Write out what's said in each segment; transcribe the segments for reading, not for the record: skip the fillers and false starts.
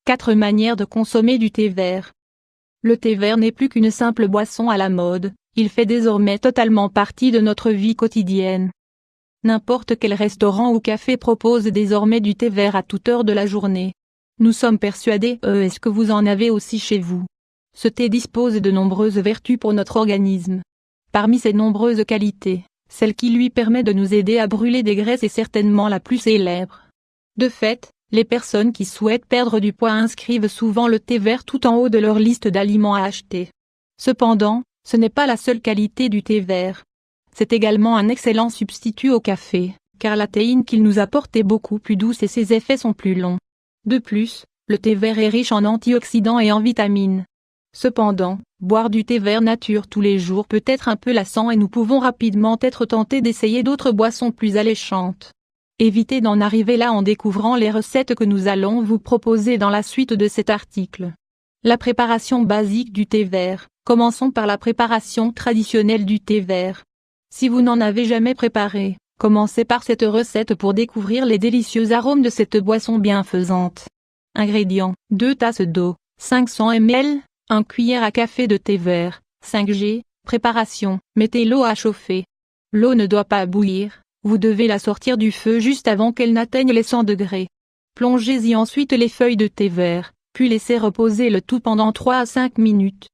4 manières de consommer du thé vert. Le thé vert n'est plus qu'une simple boisson à la mode, il fait désormais totalement partie de notre vie quotidienne. N'importe quel restaurant ou café propose désormais du thé vert à toute heure de la journée. Nous sommes persuadés, est-ce que vous en avez aussi chez vous? Ce thé dispose de nombreuses vertus pour notre organisme. Parmi ses nombreuses qualités, celle qui lui permet de nous aider à brûler des graisses est certainement la plus célèbre. De fait, les personnes qui souhaitent perdre du poids inscrivent souvent le thé vert tout en haut de leur liste d'aliments à acheter. Cependant, ce n'est pas la seule qualité du thé vert. C'est également un excellent substitut au café, car la théine qu'il nous apporte est beaucoup plus douce et ses effets sont plus longs. De plus, le thé vert est riche en antioxydants et en vitamines. Cependant, boire du thé vert nature tous les jours peut être un peu lassant et nous pouvons rapidement être tentés d'essayer d'autres boissons plus alléchantes. Évitez d'en arriver là en découvrant les recettes que nous allons vous proposer dans la suite de cet article. La préparation basique du thé vert. Commençons par la préparation traditionnelle du thé vert. Si vous n'en avez jamais préparé, commencez par cette recette pour découvrir les délicieux arômes de cette boisson bienfaisante. Ingrédients: 2 tasses d'eau, 500 ml, 1 cuillère à café de thé vert, 5g. Préparation: mettez l'eau à chauffer. L'eau ne doit pas bouillir, vous devez la sortir du feu juste avant qu'elle n'atteigne les 100 degrés. Plongez-y ensuite les feuilles de thé vert, puis laissez reposer le tout pendant 3 à 5 minutes.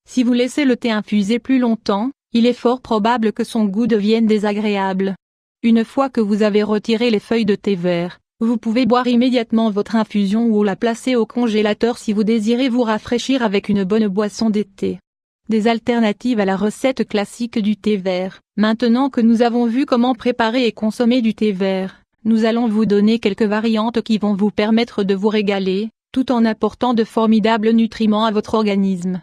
Si vous laissez le thé infuser plus longtemps, il est fort probable que son goût devienne désagréable. Une fois que vous avez retiré les feuilles de thé vert, vous pouvez boire immédiatement votre infusion ou la placer au congélateur si vous désirez vous rafraîchir avec une bonne boisson d'été. Des alternatives à la recette classique du thé vert. Maintenant que nous avons vu comment préparer et consommer du thé vert, nous allons vous donner quelques variantes qui vont vous permettre de vous régaler, tout en apportant de formidables nutriments à votre organisme.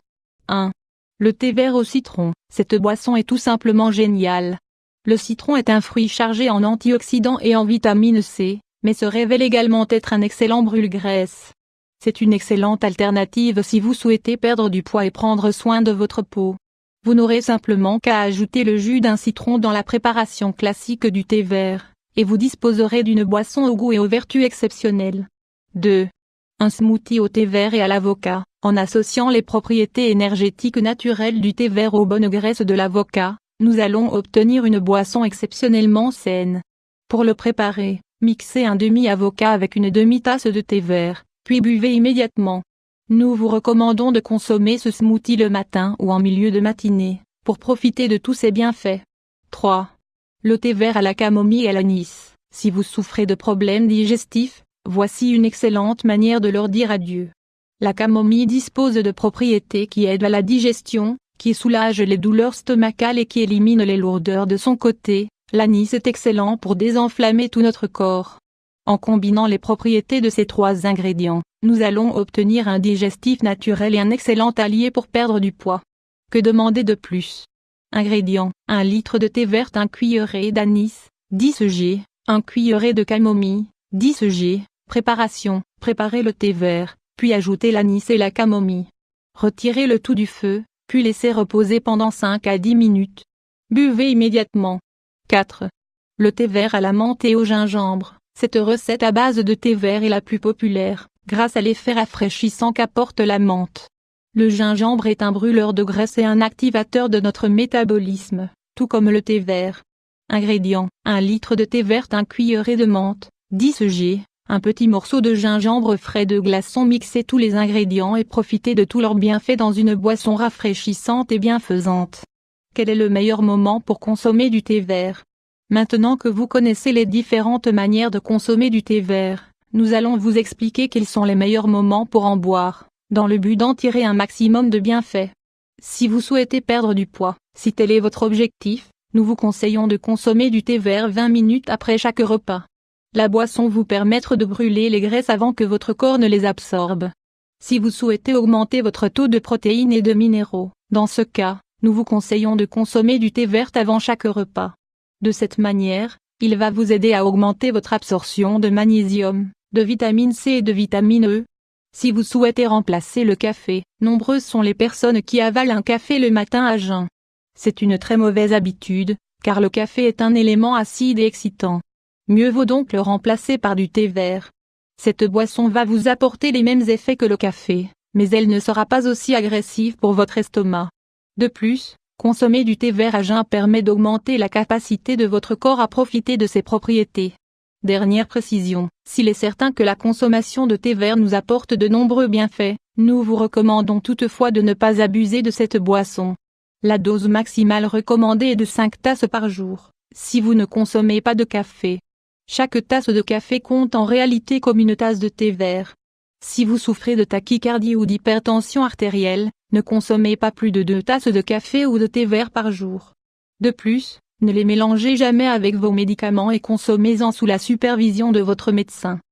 1. Le thé vert au citron. Cette boisson est tout simplement géniale. Le citron est un fruit chargé en antioxydants et en vitamine C, mais se révèle également être un excellent brûle-graisse. C'est une excellente alternative si vous souhaitez perdre du poids et prendre soin de votre peau. Vous n'aurez simplement qu'à ajouter le jus d'un citron dans la préparation classique du thé vert, et vous disposerez d'une boisson au goût et aux vertus exceptionnelles. 2. Un smoothie au thé vert et à l'avocat. En associant les propriétés énergétiques naturelles du thé vert aux bonnes graisses de l'avocat, nous allons obtenir une boisson exceptionnellement saine. Pour le préparer, mixez un demi-avocat avec une demi-tasse de thé vert, puis buvez immédiatement. Nous vous recommandons de consommer ce smoothie le matin ou en milieu de matinée, pour profiter de tous ses bienfaits. 3. Le thé vert à la camomille et à l'anis. Si vous souffrez de problèmes digestifs, voici une excellente manière de leur dire adieu. La camomille dispose de propriétés qui aident à la digestion, qui soulagent les douleurs stomacales et qui éliminent les lourdeurs de son côté. L'anis est excellent pour désenflammer tout notre corps. En combinant les propriétés de ces 3 ingrédients, nous allons obtenir un digestif naturel et un excellent allié pour perdre du poids. Que demander de plus? Ingrédients: 1 litre de thé vert, 1 cuillerée d'anis, 10 g, 1 cuillerée de camomille, 10 g. Préparation: préparez le thé vert, puis ajoutez l'anis et la camomille. Retirez le tout du feu, puis laissez reposer pendant 5 à 10 minutes. Buvez immédiatement. 4. Le thé vert à la menthe et au gingembre. Cette recette à base de thé vert est la plus populaire, grâce à l'effet rafraîchissant qu'apporte la menthe. Le gingembre est un brûleur de graisse et un activateur de notre métabolisme, tout comme le thé vert. Ingrédients: 1 litre de thé vert, 1 cuillerée de menthe, 10 g, un petit morceau de gingembre frais, de glaçons. Mixez tous les ingrédients et profitez de tous leurs bienfaits dans une boisson rafraîchissante et bienfaisante. Quel est le meilleur moment pour consommer du thé vert? Maintenant que vous connaissez les différentes manières de consommer du thé vert, nous allons vous expliquer quels sont les meilleurs moments pour en boire, dans le but d'en tirer un maximum de bienfaits. Si vous souhaitez perdre du poids, si tel est votre objectif, nous vous conseillons de consommer du thé vert 20 minutes après chaque repas. La boisson vous permettra de brûler les graisses avant que votre corps ne les absorbe. Si vous souhaitez augmenter votre taux de protéines et de minéraux, dans ce cas, nous vous conseillons de consommer du thé vert avant chaque repas. De cette manière, il va vous aider à augmenter votre absorption de magnésium, de vitamine C et de vitamine E. Si vous souhaitez remplacer le café, nombreuses sont les personnes qui avalent un café le matin à jeun. C'est une très mauvaise habitude, car le café est un élément acide et excitant. Mieux vaut donc le remplacer par du thé vert. Cette boisson va vous apporter les mêmes effets que le café, mais elle ne sera pas aussi agressive pour votre estomac. De plus, consommer du thé vert à jeun permet d'augmenter la capacité de votre corps à profiter de ses propriétés. Dernière précision, s'il est certain que la consommation de thé vert nous apporte de nombreux bienfaits, nous vous recommandons toutefois de ne pas abuser de cette boisson. La dose maximale recommandée est de 5 tasses par jour, si vous ne consommez pas de café. Chaque tasse de café compte en réalité comme une tasse de thé vert. Si vous souffrez de tachycardie ou d'hypertension artérielle, ne consommez pas plus de 2 tasses de café ou de thé vert par jour. De plus, ne les mélangez jamais avec vos médicaments et consommez-en sous la supervision de votre médecin.